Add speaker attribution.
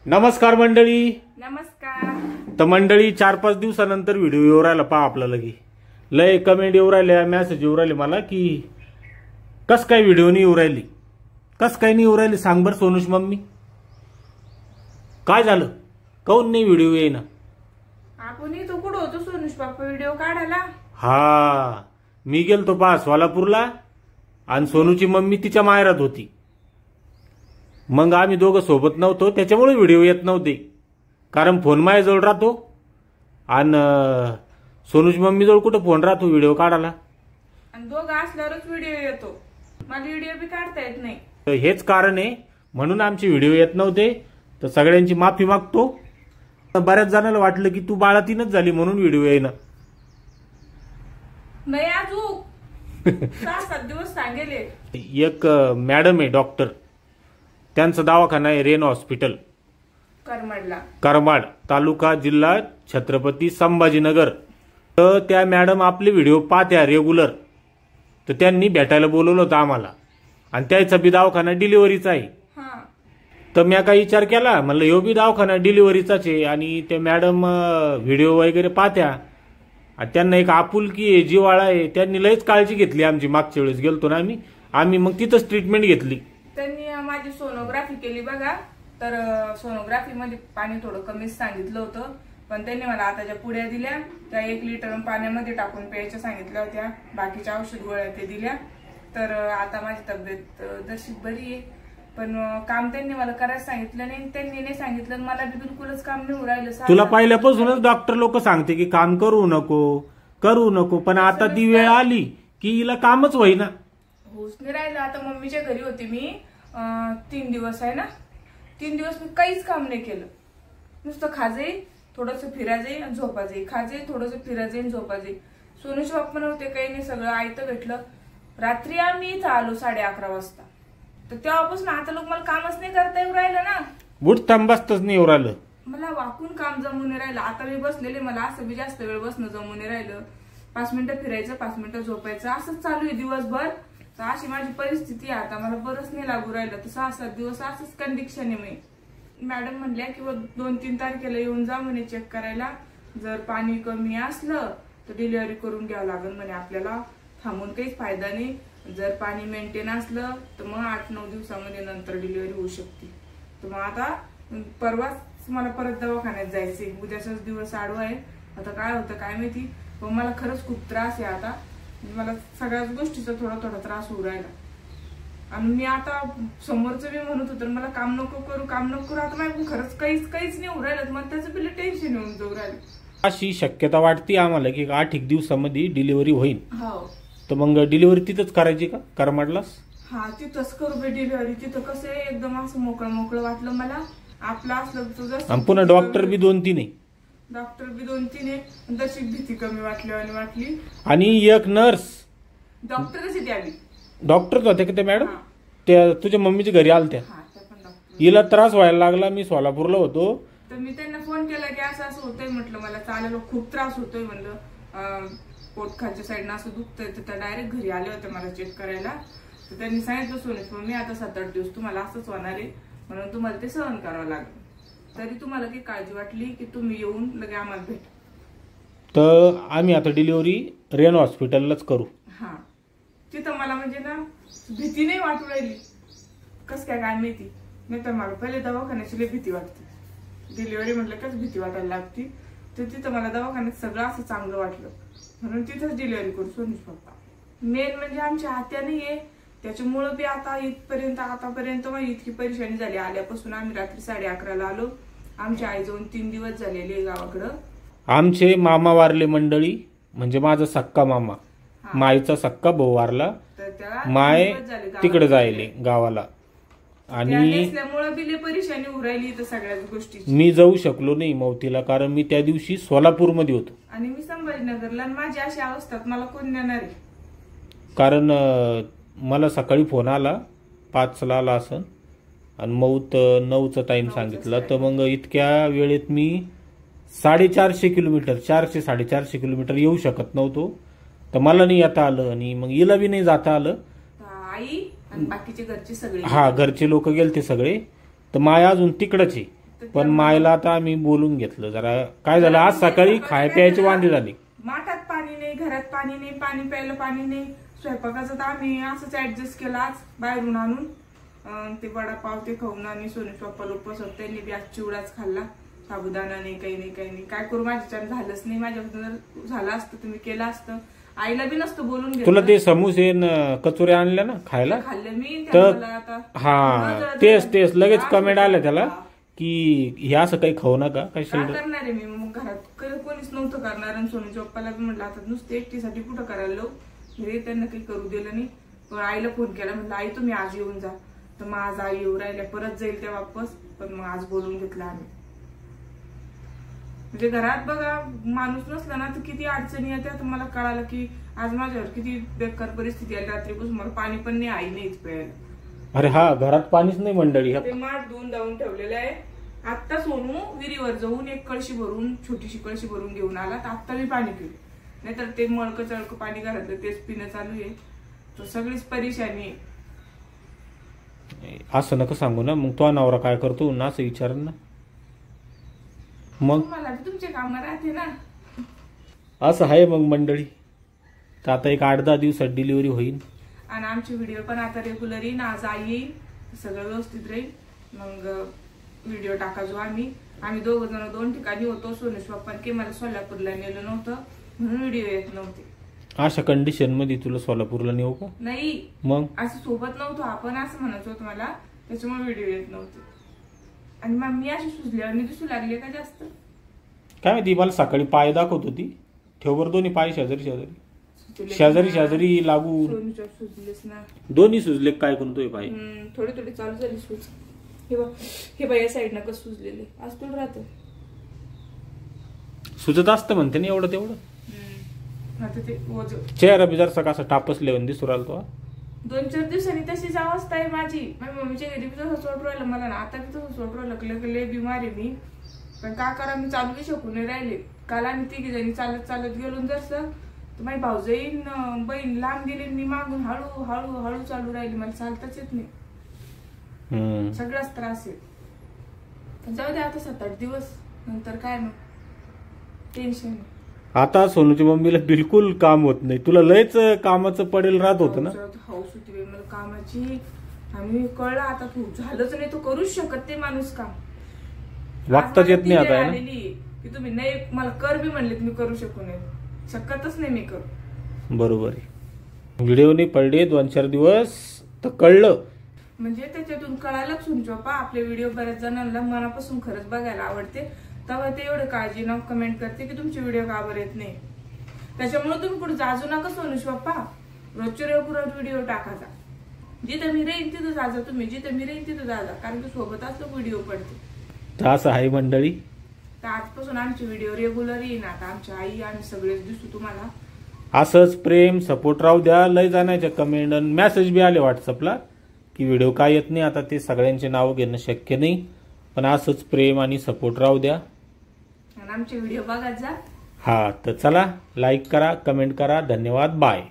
Speaker 1: नमस्कार मंडळी.
Speaker 2: नमस्कार.
Speaker 1: तर मंडळी 4-5 दिवसानंतर व्हिडिओ येऊ राहिला पहा आपला लगी. लय कमेंट येऊ राहिले, मेसेज येऊ राहिले मला की कस काय व्हिडिओ नाही येऊ राहिली, कस काय नाही येऊ राहिली सांग बर सोनूश मम्मी, काय झालं, काऊन नाही व्हिडिओ येईना?
Speaker 2: आपण तो कुठं होतो सोनूश बाप्पा व्हिडिओ काढायला?
Speaker 1: हा मी गेलतो पहा सोलापूरला आणि सोनूची मम्मी तिच्या माहेरात होती. मग आम्ही दोघं सोबत नव्हतो त्याच्यामुळे व्हिडिओ येत नव्हते, कारण फोन माझ्याजवळ राहतो आणि सोनूची मम्मीजवळ कुठं फोन राहतो व्हिडिओ काढायला.
Speaker 2: आणि दोघं असल्यावरच व्हिडिओ येतो, मला व्हिडिओ बी काढता येत नाही.
Speaker 1: तर हेच कारण आहे म्हणून आमचे व्हिडिओ येत नव्हते. तर सगळ्यांची माफी मागतो. बऱ्याच जणांना वाटलं की तू बाळातीनच झाली म्हणून व्हिडिओ येईना.
Speaker 2: नाही अजून 6-7 दिवस सांगेले.
Speaker 1: एक मॅडम आहे डॉक्टर, त्यांचा दवाखाना आहे रेन हॉस्पिटल, करमाड तालुका जिल्हा छत्रपती संभाजीनगर. तर त्या मॅडम आपले व्हिडिओ पाहत्या रेग्युलर. तर त्यांनी भेटायला बोलवलं होतं आम्हाला आणि त्याचा बी दवाखाना डिलिव्हरीचा आहे. तर मी काही विचार केला, म्हणलं ह्यो बी दवाखाना डिलिव्हरीचाच आहे आणि ते मॅडम व्हिडिओ वगैरे पाहत्या आणि त्यांना एक आपुलकी आहे, जिव्हाळा आहे. त्यांनी लयच काळजी घेतली आमची. मागच्या वेळेस गेलतो ना आम्ही मग तिथंच ट्रीटमेंट घेतली.
Speaker 2: त्यांनी माझी सोनोग्राफी केली बघा. तर सोनोग्राफी मध्ये पाणी थोडं कमीच सांगितलं होतं, पण त्यांनी मला आता ज्या पुड्या दिल्या त्या 1 लिटर पाण्यामध्ये टाकून प्यायच्या सांगितल्या होत्या. बाकीच्या औषध गोळ्या ते दिल्या. तर आता माझी तब्येत तशी बरी आहे, पण काम त्यांनी मला करायला सांगितलं नाही. त्यांनी नाही सांगितलं, मला बी बिलकुलच काम नाही राहिलं.
Speaker 1: तुला पहिल्यापासूनच डॉक्टर लोक सांगते की काम करू नको, पण आता ती वेळ आली की हिला कामच होईना.
Speaker 2: होच नाही राहिलं. आता मम्मीच्या घरी होती मी 3 दिवस आहे ना. 3 दिवस मी काहीच काम नाही केलं. नुसतं खाजे, थोडस फिरायचे आणि झोपायचे, खाजे, थोडस फिरायचे आणि झोपायचे. सोनूचे बाप्पा नव्हते, काही नाही, सगळं आयतं भेटलं. रात्री आम्ही इथं आलो 11:30 वाजता. तर तेव्हापासून आता लोक मला कामच नाही करता येऊ राहिलं ना.
Speaker 1: बुट थांबस्तच नाही येऊ राहिलं.
Speaker 2: मला वाकून काम जमून नाही राहिलं. आता मी बसलेले, मला असं बी जास्त वेळ बसणं जमून नाही राहिलं. 5 मिनिटं फिरायचं, 5 मिनिटं झोपायचं, असंच चालू आहे दिवसभर. तर अशी माझी परिस्थिती आहे. आता मला बरंच नाही लागू राहिलं. तर 6-7 दिवस असंच कंडिशन आहे. मी मॅडम म्हणल्या की 2-3 तारखेला येऊन जा म्हणे चेक करायला. जर पाणी कमी असलं तर डिलिव्हरी करून घ्यावं लागेल म्हणे आपल्याला, थांबून काहीच फायदा नाही. जर पाणी मेंटेन असलं तर मग 8-9 दिवसामध्ये नंतर डिलिव्हरी होऊ शकते. तर मग आता परवाच मला परत दवाखान्यात जायचंय. उद्याचाच दिवस आडवा आहे. आता काय होतं काय माहिती, पण मला खरंच खूप त्रास आहे. आता मला सगळ्याच गोष्टीचा थोडा त्रास होऊ राहिला. आणि मी आता समोरचं बी म्हणत होतं मला काम नको करू. आता माझ्या खरंच काहीच नाही होऊ राहिलं. मग त्याचं बिल टेन्शन येऊन जाऊ राहिलं.
Speaker 1: अशी शक्यता वाटते आम्हाला की 8 दिवसामध्ये डिलिव्हरी होईल.
Speaker 2: हो.
Speaker 1: तर मग डिलिव्हरी तिथंच करायची का करमाडलाच?
Speaker 2: हा, तिथंच करू बे डिलिव्हरी. तिथं कसं आहे, एकदम असं मोकळं वाटलं मला. आपलं असलं तुझं.
Speaker 1: पुन्हा डॉक्टर बी 2-3 आहे.
Speaker 2: डॉक्टर बी 2-3 आहे. तशी भीती कमी वाटली.
Speaker 1: आणि एक नर्स
Speaker 2: डॉक्टरच आहे त्या बी.
Speaker 1: डॉक्टरच होते का ते मॅडम? त्या तुझ्या मम्मीच्या घरी आलत्या. हिला त्रास व्हायला लागला. मी सोलापूरला होतो
Speaker 2: तर मी त्यांना फोन केला की असं होतंय. म्हटलं मला चालायला खूप त्रास होतोय. म्हणलं पोटखालच्या साईडनं असं दुखतंय. तर त्या डायरेक्ट घरी आले होते मला चेक करायला. तर त्यांनी सांगितलं सोनूच मी आता 7-8 दिवस तुम्हाला असंच होणार आहे, म्हणून तुम्हाला ते सहन करावं लागेल. तरी तुम्हाला काही काळजी वाटली की तुम्ही येऊन लगे आम्हाला भेट. तर
Speaker 1: आम्ही आता डिलिव्हरी रेन हॉस्पिटललाच करू.
Speaker 2: हा, तिथं मला म्हणजे ना भीती नाही वाटू राहिली. कस काय माहिती, नाही तर मला पहिले दवाखान्याची लई भीती वाटते. डिलिव्हरी म्हटलं काच भीती वाटायला लागती. तर तिथं मला दवाखान्यात सगळं असं चांगलं वाटलं, म्हणून तिथंच डिलिव्हरी करू सोनूच पप्पा. मेन म्हणजे आमच्या आत्या नाहीये, त्याच्यामुळं बी आता आतापर्यंत मग इतकी परेशानी झाली. आल्यापासून आम्ही रात्री 11:30ला आलो. आमच्या आई जाऊन 3 दिवस झालेले गावाकडं.
Speaker 1: आमचे मामा वारले मंडळी, म्हणजे माझा सक्का मामा, माईचा सक्का भाऊ वारला. माय तिकडे जायले गावाला आणि
Speaker 2: परेशानी उरायली. तर सगळ्याच गोष्टी
Speaker 1: मी जाऊ शकलो नाही मौतीला, कारण मी त्या दिवशी सोलापूरमध्ये होतो
Speaker 2: आणि मी संभाजीनगरला. माझी अशी अवस्था, मला कोण नेणार आहे?
Speaker 1: कारण मला सकाळी फोन आला 5ला आला असं, आणि मौत 9चा टाइम सांगितला. तर मग इतक्या वेळेत मी 450 किलोमीटर 400-450 किलोमीटर येऊ शकत नव्हतो. तर मला नाही येता आलं आणि मग हिला बी नाही जाता आलं.
Speaker 2: आई आणि बाकीचे घरचे सगळे,
Speaker 1: हा घरचे लोक गेलते सगळे. तर माया अजून तिकडच आहे. पण मायला आता आम्ही बोलून घेतलं जरा. काय झालं आज सकाळी खाय प्यायची वांदी झाली.
Speaker 2: माठात पाणी नाही, घरात पाणी नाही, पाणी प्यायला पाणी नाही. स्वयंपाकाचं तर आम्ही असंच ऍडजस्ट केलं आज बाहेरून आणून. ते वडापाव ते खाऊन आणि सोनूच्या पप्पाला उपवास होता, त्यांनी बी आज चिवडाच खाल्ला. साबुदाणा नाही, काही नाही, काही नाही. काय करू, माझ्याच्यानं झालंच नाही. माझ्याकडून जर झालं असतं तर मी केलं असतं. आईला बी नसतं बोलून घेतलं.
Speaker 1: तुला ते समोसे कचोऱ्या आणल्या ना खायला,
Speaker 2: खाल्ले मी.
Speaker 1: तर हा तेच लगेच कमेंट आलं त्याला की हे असं काही खाऊ नका. काय
Speaker 2: करणार आहे मी मग, घरात कोणीच नव्हतं करणार. आणि सोनूच्या पप्पाला बी म्हटलं आता नुसते एकटीसाठी कुठं करायला लावू, घरी त्यांना काही करू दिलं नाही. पण आईला फोन केला, म्हटलं आई तुम्ही आज येऊन जा. तर मग आज आई येऊ राहिल्या, परत जाईल त्या वापस. पण मग आज बोलून घेतलं आम्ही. म्हणजे घरात बघा माणूस नसला ना तर किती अडचणी येतात. मला कळालं की आज माझ्यावर किती बेकार परिस्थिती आली. रात्रीपासून मला पाणी पण नाही, आई नाहीच प्यायला.
Speaker 1: अरे हा घरात पाणीच नाही मंडळी.
Speaker 2: ते माठ धुवून धावून ठेवलेलं आहे. आता सोनू विहिरीवर जाऊन एक कळशी भरून, छोटीशी कळशी भरून घेऊन आला. तर आता मी पाणी पिले, नाहीतर ते मळकं चळकं पाणी घरातलं तेच पिणं चालू आहे. तर सगळीच परेशानी आहे.
Speaker 1: असं नका सांगू ना. मग तो नवरा काय करतो ना असं विचार ना. मग
Speaker 2: मला तुमचे काम राहते ना.
Speaker 1: असं आहे मग मंडळी. तर आता एक 8-10 दिवसात डिलिव्हरी होईल
Speaker 2: आणि आमचे व्हिडिओ पण आता रेग्युलर येईन. आज आई येईल, सगळं व्यवस्थित राहील. मग व्हिडिओ टाकायचो आम्ही दोघ जण 2 ठिकाणी होतो. सोनूश पप्पांनी की मला सोलापूरला नेलं नव्हतं म्हणून व्हिडिओ येत नव्हते.
Speaker 1: अशा कंडिशन मध्ये तुला सोलापूरला नेऊ का?
Speaker 2: नाही,
Speaker 1: मग
Speaker 2: असं सोबत नव्हतो आपण असं म्हणायचं होतं मला, त्याच्यामुळे व्हिडिओ येत नव्हते. आणि मग मी अशी सुचल्यावर मी दिसू लागले का जास्त
Speaker 1: काय माहिती. मला सकाळी पाय दाखवत होती, ठेववर दोन्ही पाय शेजारी लागू.
Speaker 2: सुचलेच ना,
Speaker 1: दोन्ही सुजले. काय करतोय पाय?
Speaker 2: थोडे थोडे चालू झाली सूज. हे बघ या साईडनं कसं सुजलेले. आज तुला राहतं
Speaker 1: सुजत असतं म्हणते ना एवढं तेवढं.
Speaker 2: आता ते
Speaker 1: चेहरा बिजारचा कसा टापसले दिसू राहिला तो.
Speaker 2: 2-4 दिवसांनी तशीच अवस्था आहे माझी. माझ्या मम्मीच्या घरी बी तसं सोड राहिलं मला ना. आता बी तसं सोड राहिलं. लय बिमार आहे मी. पण का करा, मी चालू बी शकून नाही राहिले. काल आम्ही 3 जणी चालत गेलो जसं तर माझी भाऊजाईन बहीण लांब गेली. मी मागून हळू हळू हळू चालू राहिली. मला चालताच येत नाही. सगळाच त्रास आहे. जाऊ दे आता 7-8 दिवस नंतर काय मग टेन्शन.
Speaker 1: आता सोनूच्या मम्मीला बिलकुल काम होत नाही. तुला लयच कामाचं पडेल राहत होतं ना.
Speaker 2: हाऊस होती मला कामाची. आम्ही कळलं आता तू झालंच नाही, तू करूच शकत ते माणूस काम.
Speaker 1: वागताच येत नाही आता
Speaker 2: की तुम्ही नाही मला कर बी म्हणले मी करू शकू नये, शकतच नाही मी करू.
Speaker 1: बरोबर आहे. व्हिडिओ नाही पडले 2-4 दिवस तर कळलं.
Speaker 2: म्हणजे त्याच्यातून कळायलाच सुनचो पा आपले व्हिडिओ बऱ्याच जणांना मनापासून खरंच बघायला आवडते. तेव्हा ते एवढं काळजी न कमेंट करते की तुमचे व्हिडिओ का बरं येत नाही. त्याच्यामुळे तुम्ही कुठे जाजू नका सोनूश पप्पा. रोजच्या रेग्युलर व्हिडिओ टाकायचा. जिथे मी राहीन तिथं जाजा तुम्ही, जिथे मी राहीन तिथं जाजा. कारण की सोबत असलं व्हिडिओ पडते.
Speaker 1: असं आहे मंडळी.
Speaker 2: तर आजपासून आमचे व्हिडिओ रेग्युलर येईन. आता आमच्या आई आम्ही सगळेच दिसू तुम्हाला.
Speaker 1: असंच प्रेम सपोर्ट राहू द्या. लय जाण्याच्या कमेंट आणि मेसेज बी आले व्हॉट्सअपला की व्हिडिओ काय येत नाही. आता ते सगळ्यांचे नाव घेणं शक्य नाही, पण असंच प्रेम आणि सपोर्ट राहू द्या.
Speaker 2: आमचे व्हिडिओ बघा जा.
Speaker 1: हा तर चला लाईक करा, कमेंट करा. धन्यवाद. बाय.